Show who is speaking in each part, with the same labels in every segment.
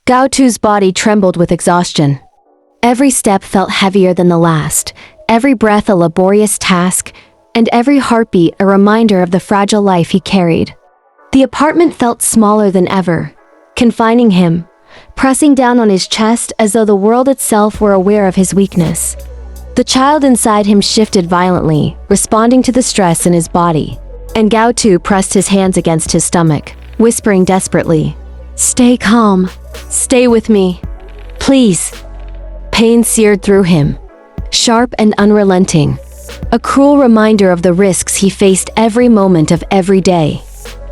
Speaker 1: Gao Tu's body trembled with exhaustion. Every step felt heavier than the last, every breath a laborious task, and every heartbeat a reminder of the fragile life he carried. The apartment felt smaller than ever, confining him, pressing down on his chest as though the world itself were aware of his weakness. The child inside him shifted violently, responding to the stress in his body, and Gao Tu pressed his hands against his stomach, whispering desperately, "Stay calm. Stay with me. Please." Pain seared through him, sharp and unrelenting, a cruel reminder of the risks he faced every moment of every day.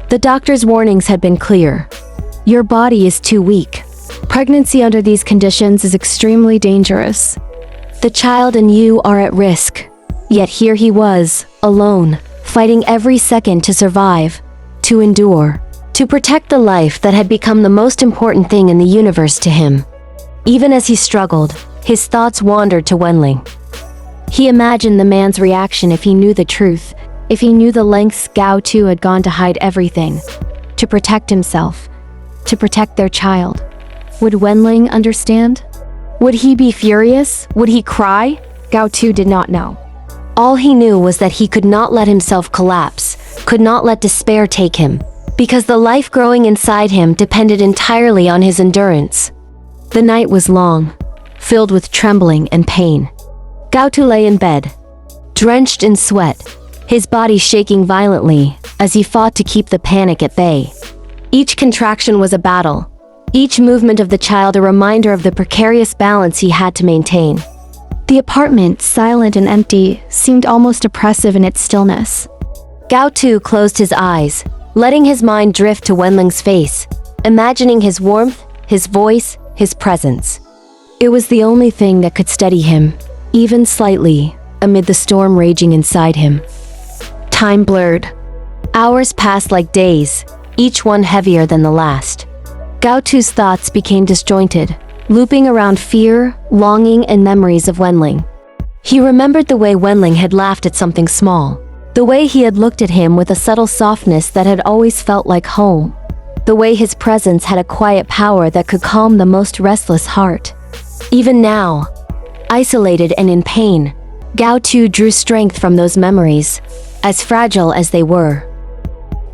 Speaker 1: The doctor's warnings had been clear. Your body is too weak. Pregnancy under these conditions is extremely dangerous. The child and you are at risk. Yet here he was, alone, fighting every second to survive, to endure, to protect the life that had become the most important thing in the universe to him. Even as he struggled, his thoughts wandered to Wenlang. He imagined the man's reaction if he knew the truth, if he knew the lengths Gao Tu had gone to hide everything, to protect himself, to protect their child. Would Wenlang understand? Would he be furious? Would he cry? Gao Tu did not know. All he knew was that he could not let himself collapse, could not let despair take him, because the life growing inside him depended entirely on his endurance. The night was long, filled with trembling and pain. Gao Tu lay in bed, drenched in sweat, his body shaking violently as he fought to keep the panic at bay. Each contraction was a battle, each movement of the child a reminder of the precarious balance he had to maintain. The apartment, silent and empty, seemed almost oppressive in its stillness. Gao Tu closed his eyes, letting his mind drift to Wenlang's face, imagining his warmth, his voice, his presence. It was the only thing that could steady him, even slightly, amid the storm raging inside him. Time blurred. Hours passed like days, each one heavier than the last. Gao Tu's thoughts became disjointed, looping around fear, longing, and memories of Wenlang. He remembered the way Wenlang had laughed at something small, the way he had looked at him with a subtle softness that had always felt like home, the way his presence had a quiet power that could calm the most restless heart. Even now, isolated and in pain, Gao Tu drew strength from those memories, as fragile as they were.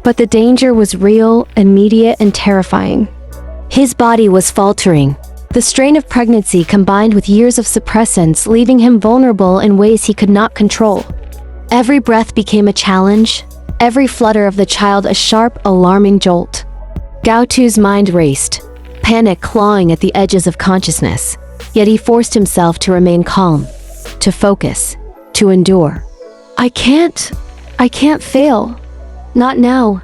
Speaker 1: But the danger was real, immediate, and terrifying. His body was faltering, the strain of pregnancy combined with years of suppressants leaving him vulnerable in ways he could not control. Every breath became a challenge, every flutter of the child a sharp, alarming jolt. Gao Tu's mind raced, panic clawing at the edges of consciousness, yet he forced himself to remain calm, to focus, to endure. I can't fail. Not now.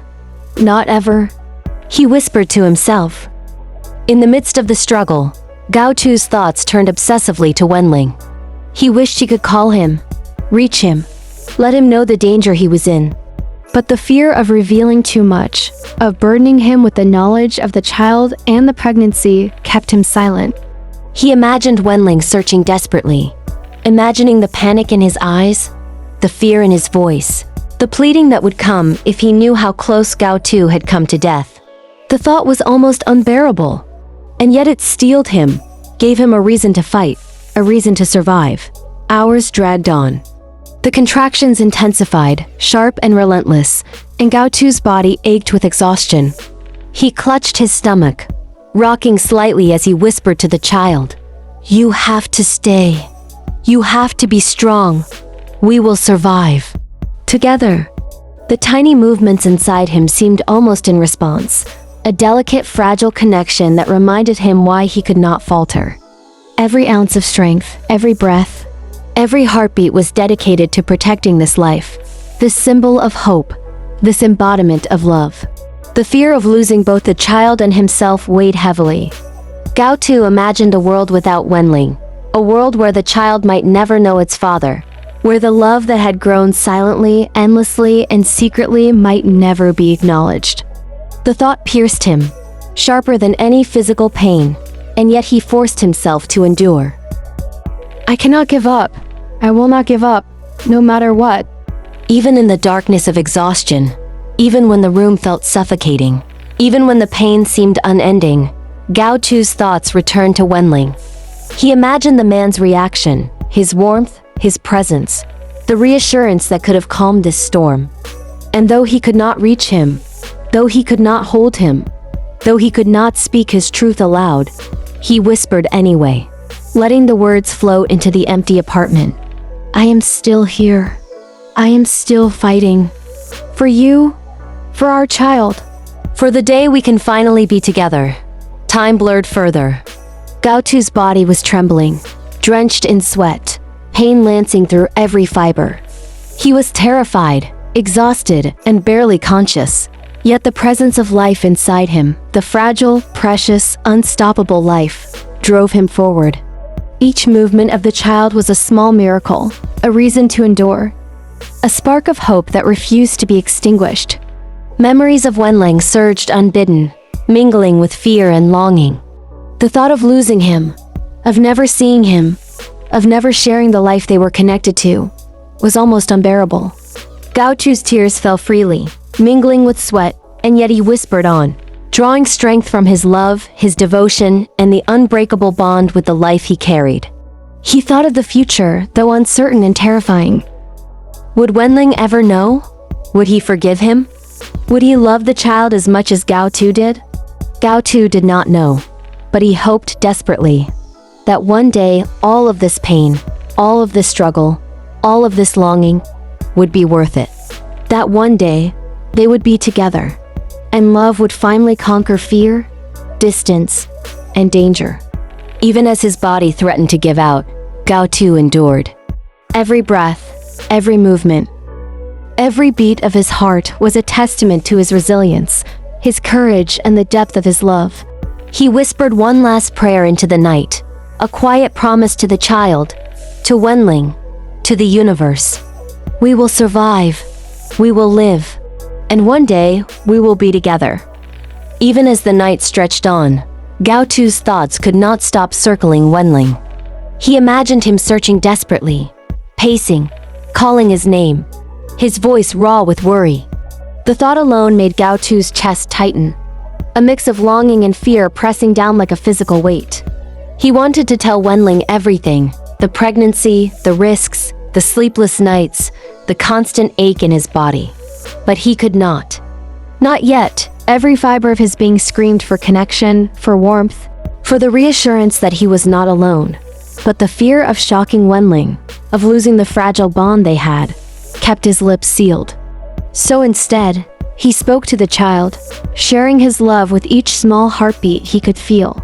Speaker 1: Not ever. He whispered to himself. In the midst of the struggle, Gao Tu's thoughts turned obsessively to Wenlang. He wished he could call him, reach him, let him know the danger he was in. But the fear of revealing too much, of burdening him with the knowledge of the child and the pregnancy, kept him silent. He imagined Wenlang searching desperately, imagining the panic in his eyes, the fear in his voice, the pleading that would come if he knew how close Gao Tu had come to death. The thought was almost unbearable, and yet it steeled him, gave him a reason to fight, a reason to survive. Hours dragged on. The contractions intensified, sharp and relentless, and Gao Tu's body ached with exhaustion. He clutched his stomach, rocking slightly as he whispered to the child, "You have to stay. You have to be strong. We will survive." Together, the tiny movements inside him seemed almost in response, a delicate, fragile connection that reminded him why he could not falter. Every ounce of strength, every breath, every heartbeat was dedicated to protecting this life, this symbol of hope, this embodiment of love. The fear of losing both the child and himself weighed heavily. Gao Tu imagined a world without Wenlang, a world where the child might never know its father, where the love that had grown silently, endlessly, and secretly might never be acknowledged. The thought pierced him, sharper than any physical pain, and yet he forced himself to endure. I cannot give up. I will not give up, no matter what. Even in the darkness of exhaustion, even when the room felt suffocating, even when the pain seemed unending, Gao Tu's thoughts returned to Wenlang. He imagined the man's reaction, his warmth, his presence, the reassurance that could have calmed this storm. And though he could not reach him, though he could not hold him, though he could not speak his truth aloud, he whispered anyway, letting the words float into the empty apartment. I am still here. I am still fighting. For you, for our child, for the day we can finally be together. Time blurred further. Gao Tu's body was trembling, drenched in sweat, pain lancing through every fiber. He was terrified, exhausted, and barely conscious. Yet the presence of life inside him, the fragile, precious, unstoppable life, drove him forward. Each movement of the child was a small miracle, a reason to endure, a spark of hope that refused to be extinguished. Memories of Wenlang surged unbidden, mingling with fear and longing. The thought of losing him, of never seeing him, of never sharing the life they were connected to, was almost unbearable. Gao Tu's tears fell freely, mingling with sweat, and yet he whispered on, drawing strength from his love, his devotion, and the unbreakable bond with the life he carried. He thought of the future, though uncertain and terrifying. Would Wenlang ever know? Would he forgive him? Would he love the child as much as Gao Tu did? Gao Tu did not know, but he hoped desperately that one day all of this pain, all of this struggle, all of this longing would be worth it. That one day they would be together, and love would finally conquer fear, distance, and danger. Even as his body threatened to give out, Gao Tu endured. Every breath, every movement, every beat of his heart was a testament to his resilience, his courage, and the depth of his love. He whispered one last prayer into the night, a quiet promise to the child, to Wenlang, to the universe. We will survive, we will live, and one day we will be together. Even as the night stretched on, Gao Tu's thoughts could not stop circling Wenlang. He imagined him searching desperately, pacing, calling his name, his voice raw with worry. The thought alone made Gao Tu's chest tighten, a mix of longing and fear pressing down like a physical weight. He wanted to tell Wenlang everything, the pregnancy, the risks, the sleepless nights, the constant ache in his body. But he could not. Not yet. Every fiber of his being screamed for connection, for warmth, for the reassurance that he was not alone. But the fear of shocking Wenlang, of losing the fragile bond they had, kept his lips sealed. So instead, he spoke to the child, sharing his love with each small heartbeat he could feel.